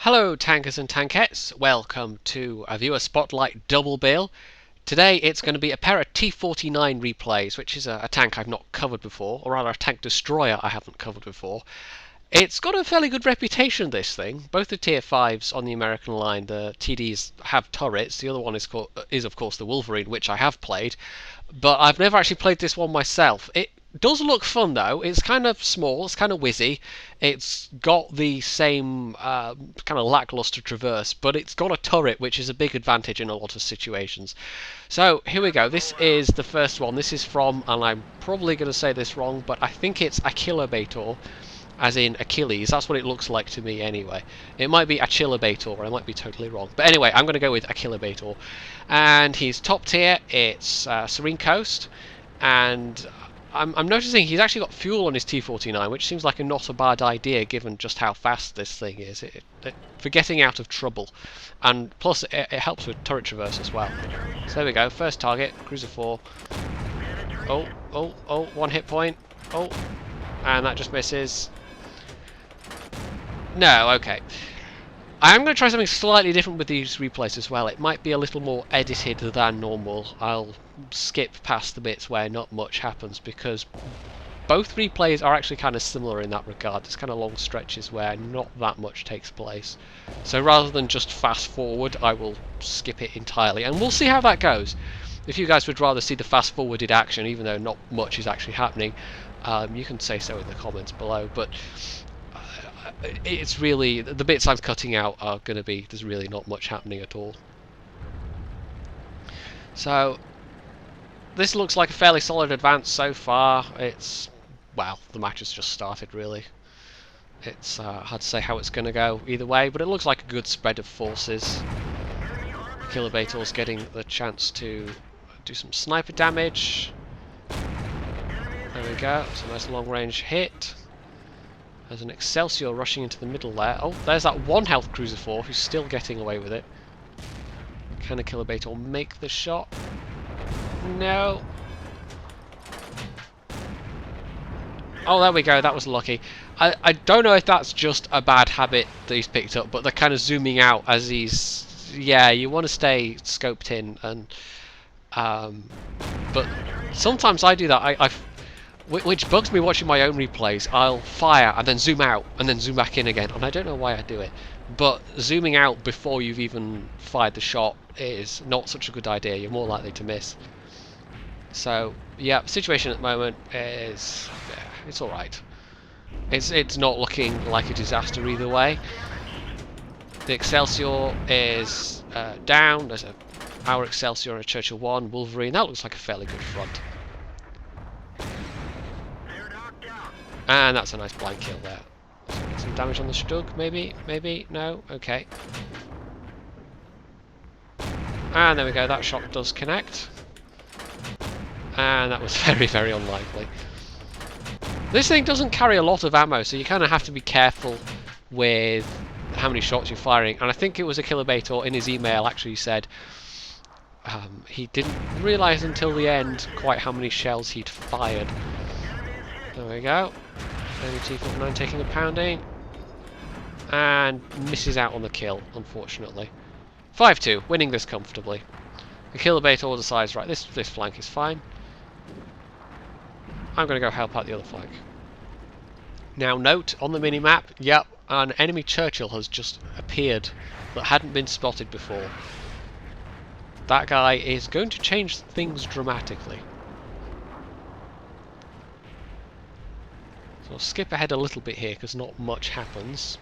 Hello tankers and tankettes, welcome to a viewer spotlight double bill. Today it's going to be a pair of T49 replays, which is a tank I've not covered before, or rather a tank destroyer I haven't covered before. It's got a fairly good reputation, this thing. Both the tier 5s on the American line, the TDs, have turrets. The other one is of course the Wolverine, which I have played, but I've never actually played this one myself. It does look fun though. It's kind of small, it's kind of whizzy. It's got the same kind of lackluster traverse, but it's got a turret, which is a big advantage in a lot of situations. So here we go. This is the first one. This is from, and I'm probably going to say this wrong, but I think it's Achillobator, as in Achilles. That's what it looks like to me anyway. It might be Achillobator, I might be totally wrong. But anyway, I'm going to go with Achillobator. And he's top tier. It's Serene Coast, and I'm noticing he's actually got fuel on his T49, which seems like not a bad idea given just how fast this thing is. For getting out of trouble, and plus it helps with turret traverse as well. So there we go, first target, Cruiser 4. Oh, 1 hit point. Oh, and that just misses. No, okay. I am going to try something slightly different with these replays as well. It might be a little more edited than normal. I'll skip past the bits where not much happens, because both replays are actually kind of similar in that regard. There's kind of long stretches where not that much takes place. So rather than just fast forward, I will skip it entirely, and we'll see how that goes. If you guys would rather see the fast forwarded action, even though not much is actually happening, you can say so in the comments below. But it's really, the bits I'm cutting out are going to be, there's really not much happening at all. So this looks like a fairly solid advance so far. It's, well, the match has just started really. It's hard to say how it's going to go either way, but it looks like a good spread of forces. Achillobator's getting the chance to do some sniper damage. There we go, it's a nice long range hit. There's an Excelsior rushing into the middle there. Oh, there's that 1 health Cruiser 4 who's still getting away with it. Can Achillobator make the shot? No. Oh, there we go, that was lucky. I don't know if that's just a bad habit that he's picked up, but they're kind of zooming out as he's... Yeah, you want to stay scoped in, and but sometimes I do that. Which bugs me watching my own replays. I'll fire and then zoom out and then zoom back in again, and I don't know why I do it. But zooming out before you've even fired the shot is not such a good idea. You're more likely to miss. So yeah, situation at the moment is, yeah, it's all right. It's not looking like a disaster either way. The Excelsior is down. There's our Excelsior and a Churchill 1 Wolverine. That looks like a fairly good front. And that's a nice blind kill there. So get some damage on the Stug, maybe? Maybe? No? Okay. And there we go, that shot does connect. And that was very, very unlikely. This thing doesn't carry a lot of ammo, so you kind of have to be careful with how many shots you're firing. And I think it was Achillobator in his email actually said he didn't realise until the end quite how many shells he'd fired. There we go. T49 taking a pounding. And misses out on the kill, unfortunately. 5-2, winning this comfortably. Achillobator decides, right, this flank is fine. I'm going to go help out the other flank. Now note, on the minimap, yep, an enemy Churchill has just appeared that hadn't been spotted before. That guy is going to change things dramatically. So I'll skip ahead a little bit here because not much happens.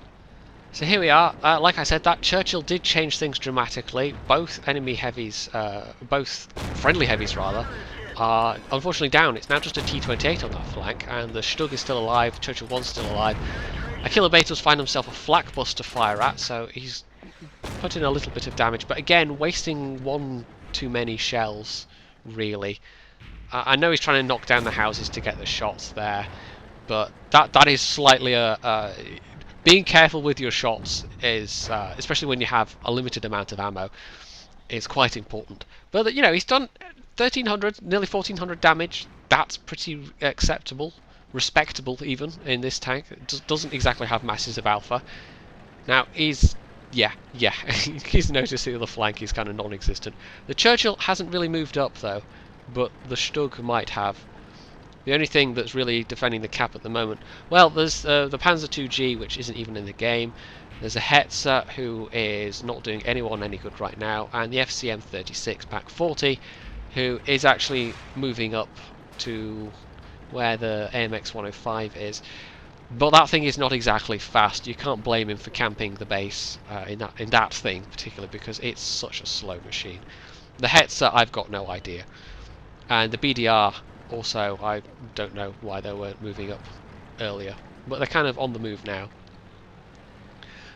So here we are. Like I said, that Churchill did change things dramatically. Both enemy heavies, both friendly heavies rather, are unfortunately down. It's now just a T28 on that flank, and the Stug is still alive, Churchill 1's still alive. Achillobator's find himself a flak bus to fire at, so he's put in a little bit of damage, but again, wasting one too many shells, really. I know he's trying to knock down the houses to get the shots there, but that is slightly being careful with your shots is, especially when you have a limited amount of ammo, is quite important. But you know, he's done 1,300, nearly 1,400 damage. That's pretty acceptable, respectable even in this tank. It doesn't exactly have masses of alpha. Now he's Yeah, he's noticed the other flank is kind of non-existent. The Churchill hasn't really moved up though, but the Stug might have. The only thing that's really defending the cap at the moment, well, there's the Panzer II-G, which isn't even in the game. There's a Hetzer, who is not doing anyone any good right now, and the FCM-36 Pack 40, who is actually moving up to where the AMX-105 is. But that thing is not exactly fast. You can't blame him for camping the base in that thing, particularly because it's such a slow machine. The Hetzer, I've got no idea. And the BDR, also, I don't know why they weren't moving up earlier. But they're kind of on the move now.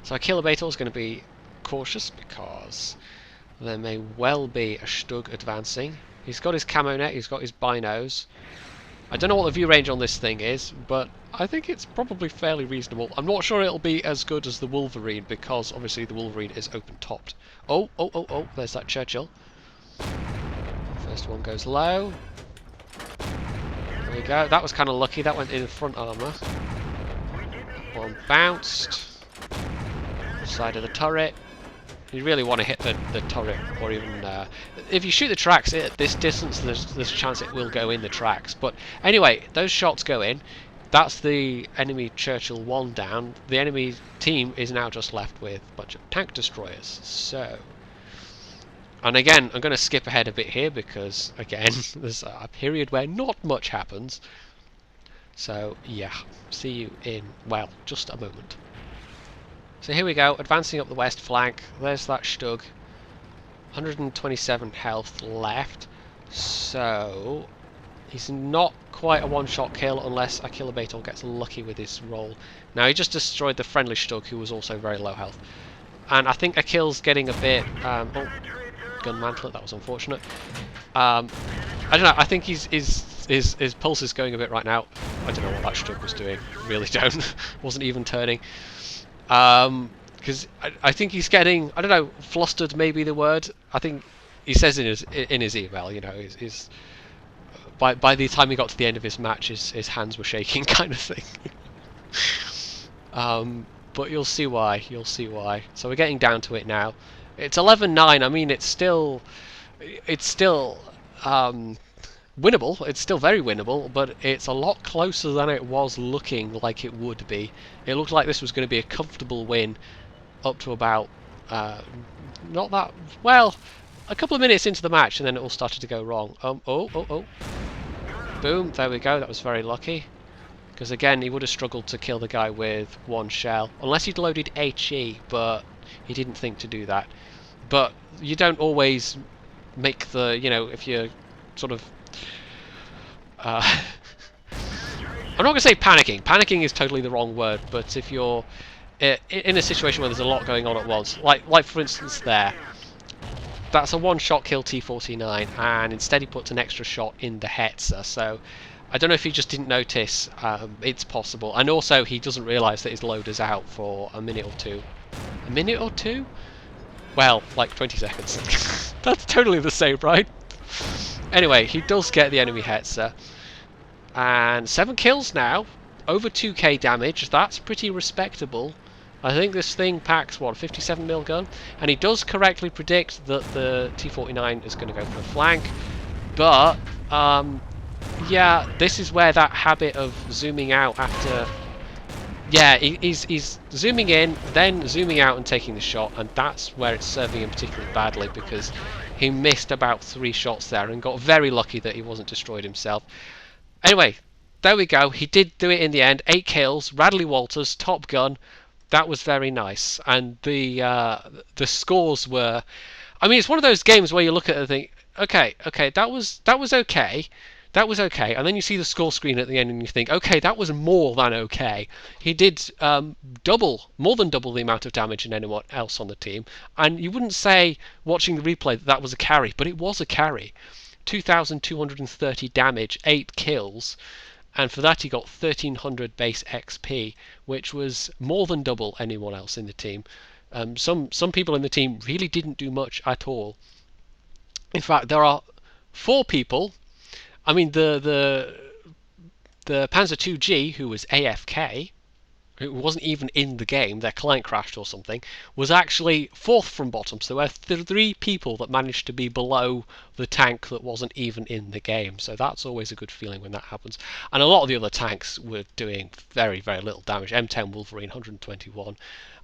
So Achillobator is going to be cautious because there may well be a Stug advancing. He's got his camo net, he's got his binos. I don't know what the view range on this thing is, but I think it's probably fairly reasonable. I'm not sure it'll be as good as the Wolverine, because obviously the Wolverine is open-topped. Oh, there's that Churchill. First one goes low. There we go. That was kind of lucky. That went in front armour. One bounced. Side of the turret. You really want to hit the turret, or even if you shoot the tracks at this distance, there's a chance it will go in the tracks. But anyway, those shots go in. That's the enemy Churchill 1 down. The enemy team is now just left with a bunch of tank destroyers. So, and again, I'm going to skip ahead a bit here because again, there's a period where not much happens. So yeah, see you in, well, just a moment. So here we go, advancing up the west flank. There's that Stug. 127 health left. So he's not quite a one-shot kill unless Achillobator gets lucky with his roll. Now he just destroyed the friendly Stug, who was also very low health. And I think Achill's getting a bit... oh, gun mantlet, that was unfortunate. I don't know, I think his pulse is going a bit right now. I don't know what that Stug was doing. Really don't. Wasn't even turning. Because I think he's getting, I don't know, flustered may be the word. I think he says in his email, you know, his by the time he got to the end of his match, his hands were shaking, kind of thing. But you'll see why. You'll see why. So we're getting down to it now. It's 11-9. I mean, it's still winnable. It's still very winnable, but it's a lot closer than it was looking like it would be. It looked like this was going to be a comfortable win up to about not that well, a couple of minutes into the match, and then it all started to go wrong. Oh, boom! There we go. That was very lucky, because again, he would have struggled to kill the guy with one shell unless he'd loaded HE, but he didn't think to do that. But you don't always make the, you know, if you're sort of I'm not going to say panicking. Panicking is totally the wrong word, but if you're in a situation where there's a lot going on at once, like for instance there, that's a one-shot kill T49, and instead he puts an extra shot in the Hetzer, so I don't know if he just didn't notice. It's possible, and also he doesn't realise that his loader's out for a minute or two. A minute or two? Well, like 20 seconds. That's totally the same, right? Anyway, he does get the enemy Hetzer. And 7 kills now. Over 2k damage. That's pretty respectable. I think this thing packs, what, 57mm gun? And he does correctly predict that the T49 is going to go for a flank. But, yeah, this is where that habit of zooming out after... Yeah, he's zooming in, then zooming out and taking the shot, and that's where it's serving him particularly badly, because he missed about 3 shots there and got very lucky that he wasn't destroyed himself. Anyway, there we go. He did do it in the end. 8 kills, Radley Walters, Top Gun. That was very nice, and the scores were... I mean, it's one of those games where you look at it and think, okay, that was okay. That was okay, and then you see the score screen at the end and you think, okay, that was more than okay. He did more than double the amount of damage than anyone else on the team, and you wouldn't say, watching the replay, that was a carry, but it was a carry. 2,230 damage, 8 kills, and for that he got 1,300 base XP, which was more than double anyone else in the team. Some people in the team really didn't do much at all. In fact, there are 4 people. I mean, the Panzer II-G, who was AFK, who wasn't even in the game, their client crashed or something, was actually fourth from bottom. So there were three people that managed to be below the tank that wasn't even in the game. So that's always a good feeling when that happens. And a lot of the other tanks were doing very, very little damage. M10 Wolverine 121,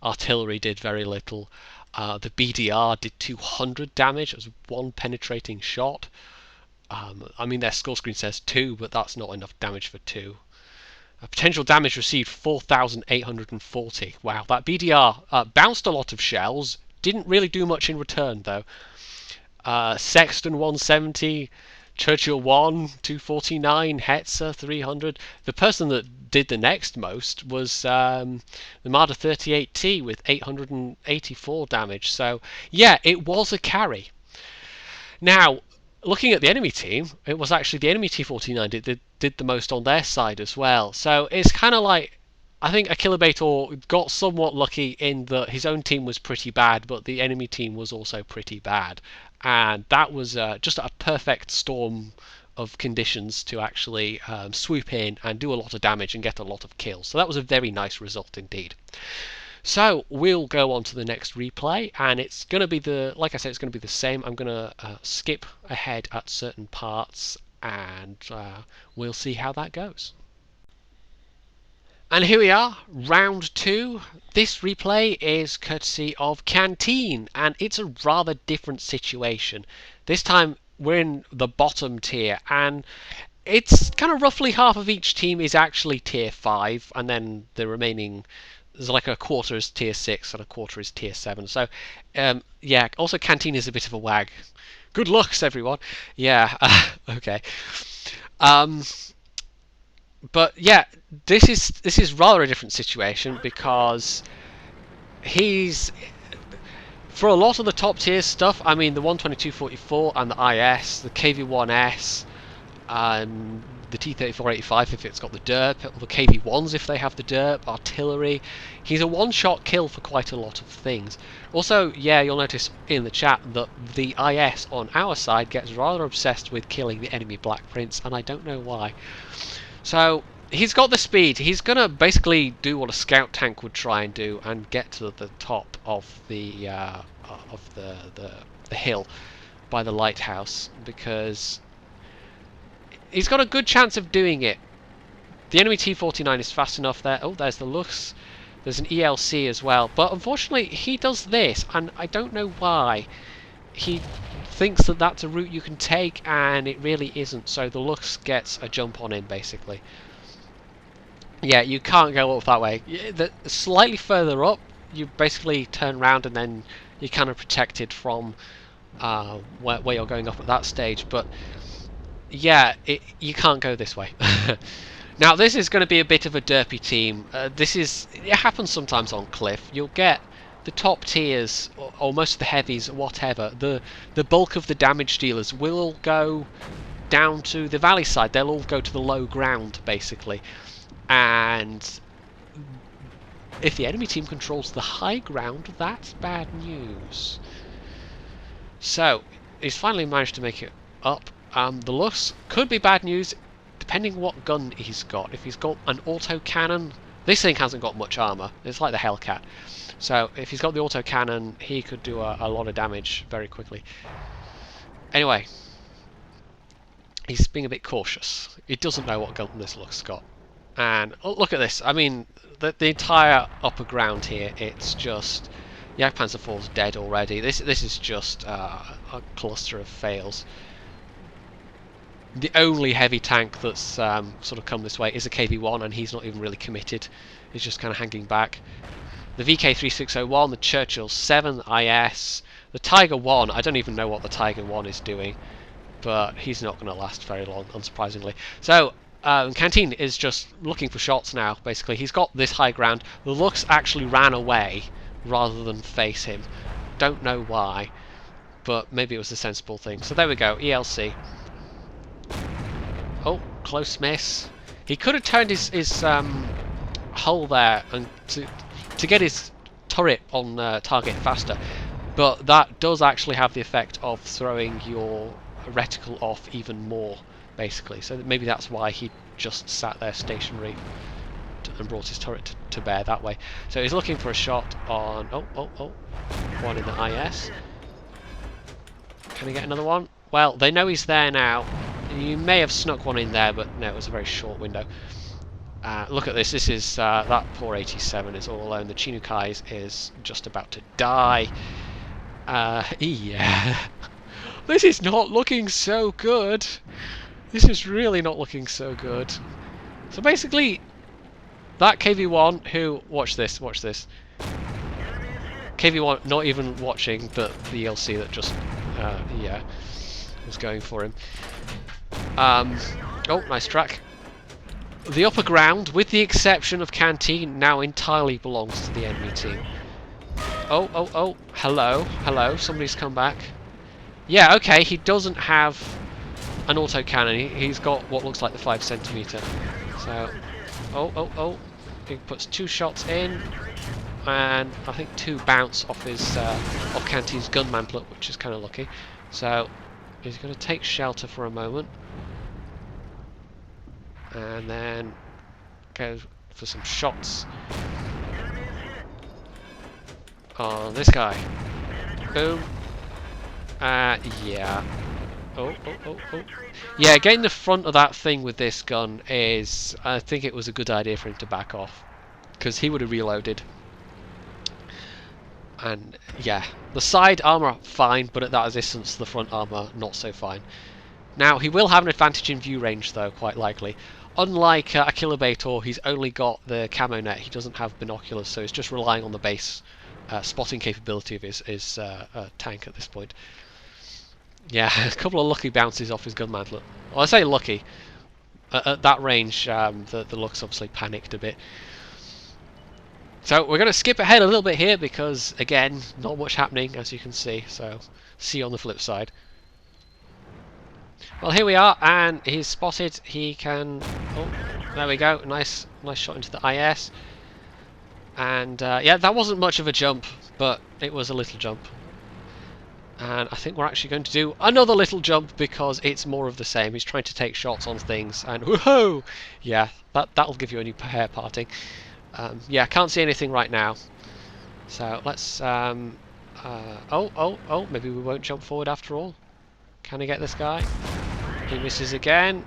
artillery did very little. The BDR did 200 damage. It was one penetrating shot. I mean, their score screen says 2, but that's not enough damage for 2. Potential damage received 4,840. Wow, that BDR bounced a lot of shells. Didn't really do much in return, though. Sexton 170, Churchill 1, 249, Hetzer 300. The person that did the next most was the Marder 38T with 884 damage. So, yeah, it was a carry. Now, looking at the enemy team, it was actually the enemy T49 did the most on their side as well. So it's kind of like, I think Achillobator got somewhat lucky in that his own team was pretty bad, but the enemy team was also pretty bad. And that was just a perfect storm of conditions to actually swoop in and do a lot of damage and get a lot of kills. So that was a very nice result indeed. So we'll go on to the next replay, and it's going to be like I said, it's going to be the same. I'm going to skip ahead at certain parts, and we'll see how that goes. And here we are, round 2. This replay is courtesy of Canteen, and it's a rather different situation. This time we're in the bottom tier, and it's kind of roughly half of each team is actually tier 5, and then the remaining, there's like a quarter is tier 6 and a quarter is tier 7. So, yeah, also Canteen is a bit of a wag. Good looks, everyone. Yeah, okay. But yeah, this is rather a different situation because he's, for a lot of the top tier stuff, I mean the 12244 and the IS, the KV1S, and the T3485 if it's got the derp, or the KV1s if they have the derp, artillery. He's a one-shot kill for quite a lot of things. Also, yeah, you'll notice in the chat that the IS on our side gets rather obsessed with killing the enemy Black Prince, and I don't know why. So he's got the speed. He's gonna basically do what a scout tank would try and do, and get to the top of the hill by the lighthouse, because he's got a good chance of doing it. The enemy T49 is fast enough there. Oh, there's the Lux. There's an ELC as well. But unfortunately, he does this, and I don't know why. He thinks that that's a route you can take, and it really isn't. So the Lux gets a jump on him, basically. Yeah, you can't go up that way. Slightly further up, you basically turn around, and then you're kind of protected from where you're going up at that stage. But yeah, you can't go this way. Now this is going to be a bit of a derpy team. It happens sometimes on Cliff. You'll get the top tiers, or most of the heavies, whatever. The bulk of the damage dealers will go down to the valley side. They'll all go to the low ground, basically. And if the enemy team controls the high ground, that's bad news. So he's finally managed to make it up. The Lux could be bad news depending what gun he's got. If he's got an autocannon, this thing hasn't got much armor. It's like the Hellcat. So if he's got the autocannon, he could do a lot of damage very quickly. Anyway, he's being a bit cautious. He doesn't know what gun this Lux got. And look at this. I mean, the entire upper ground here, it's just Jagdpanzer IV's dead already. This is just a cluster of fails. The only heavy tank that's sort of come this way is a KV1, and he's not even really committed. He's just kind of hanging back. The VK3601, the Churchill 7 IS, the Tiger 1. I don't even know what the Tiger 1 is doing, but he's not going to last very long, unsurprisingly. So Canteen is just looking for shots now, basically. He's got this high ground. The Lux actually ran away rather than face him. Don't know why, but maybe it was a sensible thing. So there we go, ELC. Oh, close miss. He could have turned his hull there and to get his turret on target faster, but that does actually have the effect of throwing your reticle off even more, basically. So maybe that's why he just sat there stationary and brought his turret to bear that way. So he's looking for a shot on... one in the IS. Can he get another one? Well, they know he's there now. You may have snuck one in there, but no, it was a very short window. Look at this. This is that poor 87 is all alone. The Chinukai is just about to die. Yeah. This is not looking so good. This is really not looking so good. So basically, that KV1 who... Watch this, watch this. KV1 not even watching, but the ELC that just... yeah, was going for him. Oh, nice track. The upper ground, with the exception of Canteen, now entirely belongs to the enemy team. Oh, hello, somebody's come back. Yeah, okay, he doesn't have an autocannon, he's got what looks like the 5cm. So, oh, he puts 2 shots in, and I think 2 bounce off his, off Canteen's gun mantlet, which is kind of lucky. So, he's going to take shelter for a moment. And then go for some shots on this guy. Boom. Yeah. Oh. Yeah, getting the front of that thing with this gun is... I think it was a good idea for him to back off, because he would have reloaded. And yeah, the side armour fine, but at that distance the front armour not so fine. Now, he will have an advantage in view range though, quite likely. Unlike Achillobator, he's only got the camo net, he doesn't have binoculars, so he's just relying on the base spotting capability of his tank at this point. Yeah, a couple of lucky bounces off his gun mantlet. Well, I say lucky. At that range, the Lux obviously panicked a bit. So we're going to skip ahead a little bit here because, again, not much happening as you can see, so see you on the flip side. Well, here we are, and he's spotted. He can... Oh, there we go. Nice shot into the IS. And, yeah, that wasn't much of a jump, but it was a little jump. And I think we're actually going to do another little jump because it's more of the same. He's trying to take shots on things, and woohoo! Yeah, that'll give you a new hair parting. Yeah, can't see anything right now. So let's... oh, maybe we won't jump forward after all. Can he get this guy? He misses again.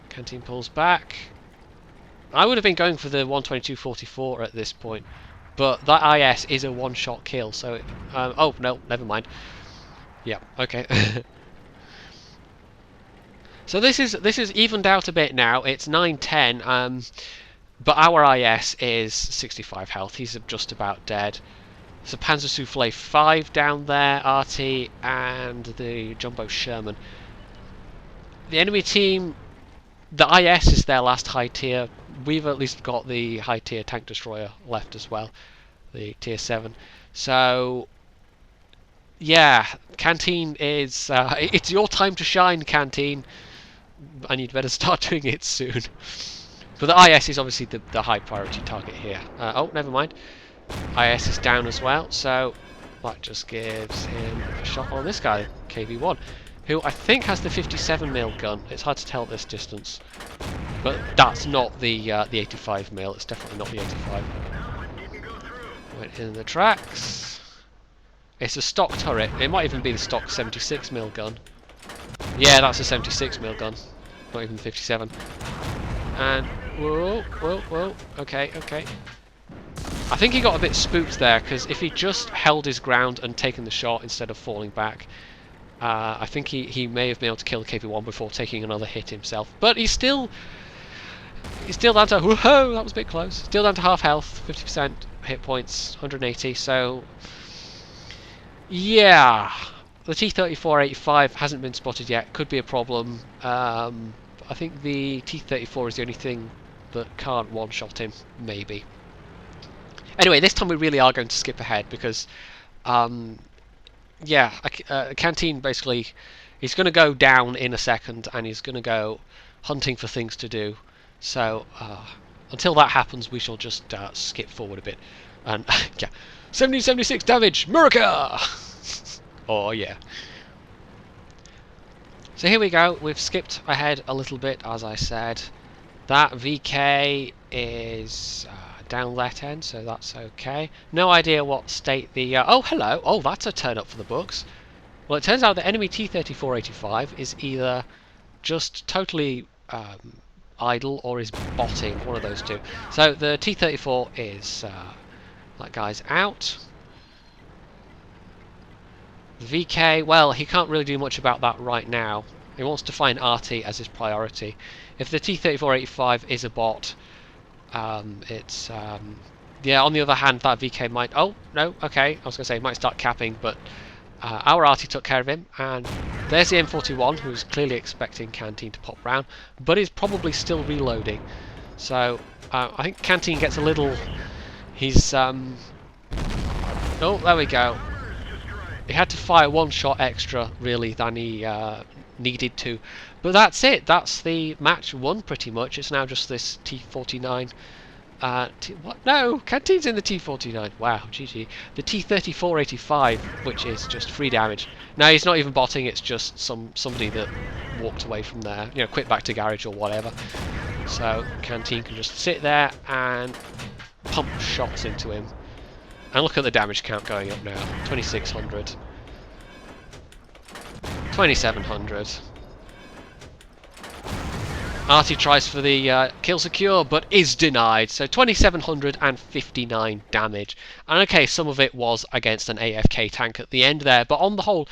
Canteen pulls back. I would have been going for the 122.44 at this point, but that IS is a one-shot kill, so... oh, no, never mind. Yeah, okay. So this is evened out a bit now. It's 9-10, but our IS is 65 health. He's just about dead. So Panzer Soufflé 5 down there, RT, and the Jumbo Sherman. The enemy team, the IS is their last high tier. We've at least got the high tier tank destroyer left as well, the tier 7. So, yeah, Canteen is... it's your time to shine, Canteen, and you'd better start doing it soon. But the IS is obviously the high priority target here. Oh, never mind. IS is down as well, so that just gives him a shot on this guy, KV1, who I think has the 57mm gun. It's hard to tell at this distance, but that's not the 85mm. It's definitely not the 85. Went in the tracks. It's a stock turret. It might even be the stock 76mm gun. Yeah, that's a 76mm gun, not even the 57. And whoa, okay. I think he got a bit spooked there, because if he just held his ground and taken the shot instead of falling back, I think he may have been able to kill KV1 before taking another hit himself. But he's still down to... Whoa, that was a bit close. Still down to half health, 50% hit points, 180, so... Yeah, the T-34-85 hasn't been spotted yet, could be a problem. I think the T-34 is the only thing that can't one-shot him, maybe. Anyway, this time we really are going to skip ahead because, yeah, Canteen basically, he's going to go down in a second and he's going to go hunting for things to do. So, until that happens, we shall just skip forward a bit. And, yeah, 76 damage, Murica! Oh, yeah. So here we go, we've skipped ahead a little bit, as I said. That VK is down that end, so that's okay. No idea what state the... oh, hello! Oh, that's a turn up for the books. Well, it turns out the enemy T-3485 is either just totally idle or is botting, one of those two. So the T-34 is... that guy's out. The VK, well, he can't really do much about that right now. He wants to find RT as his priority. If the T-3485 is a bot, it's... yeah, on the other hand, that VK might... oh, no, okay, I was going to say he might start capping, but our RT took care of him, and there's the M41, who's clearly expecting Canteen to pop round, but is probably still reloading. So, I think Canteen gets a little... he's... oh, there we go. He had to fire one shot extra, really, than he needed to. But that's it. That's the match won, pretty much. It's now just this T49. What? No! Canteen's in the T49. Wow, GG. The T3485, which is just free damage. No, he's not even botting. It's just somebody that walked away from there. You know, quit back to garage or whatever. So Canteen can just sit there and pump shots into him. And look at the damage count going up now. 2600. 2700. Artie tries for the kill secure, but is denied. So 2759 damage. And okay, some of it was against an AFK tank at the end there, but on the whole,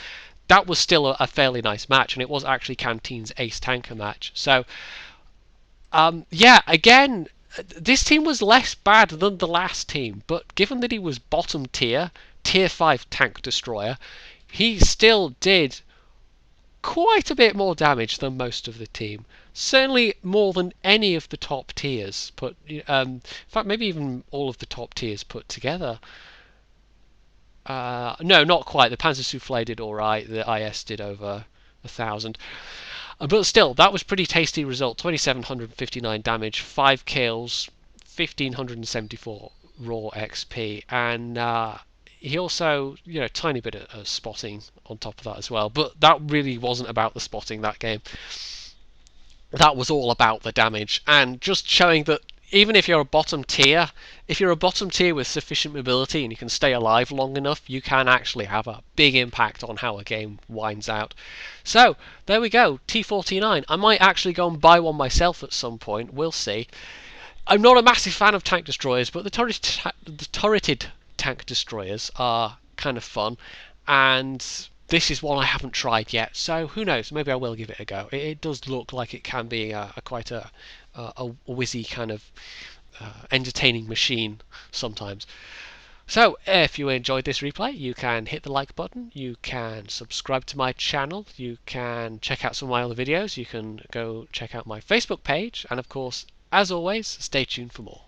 that was still a fairly nice match, and it was actually Canteen's ace tanker match. So, yeah, again, this team was less bad than the last team, but given that he was bottom tier, tier 5 tank destroyer, he still did quite a bit more damage than most of the team. Certainly more than any of the top tiers put. In fact, maybe even all of the top tiers put together. No, not quite. The Panzer Soufflé did all right. The IS did over 1,000. But still, that was pretty tasty result. 2,759 damage, 5 kills, 1,574 raw XP, and he also, you know, tiny bit of spotting on top of that as well. But that really wasn't about the spotting that game. That was all about the damage, and just showing that even if you're a bottom tier, if you're a bottom tier with sufficient mobility and you can stay alive long enough, you can actually have a big impact on how a game winds out. So, there we go, T49. I might actually go and buy one myself at some point, we'll see. I'm not a massive fan of tank destroyers, but the turreted tank destroyers are kind of fun, and this is one I haven't tried yet, so who knows, maybe I will give it a go. It does look like it can be quite a whizzy kind of entertaining machine sometimes. So if you enjoyed this replay, you can hit the like button, you can subscribe to my channel, you can check out some of my other videos, you can go check out my Facebook page, and of course, as always, stay tuned for more.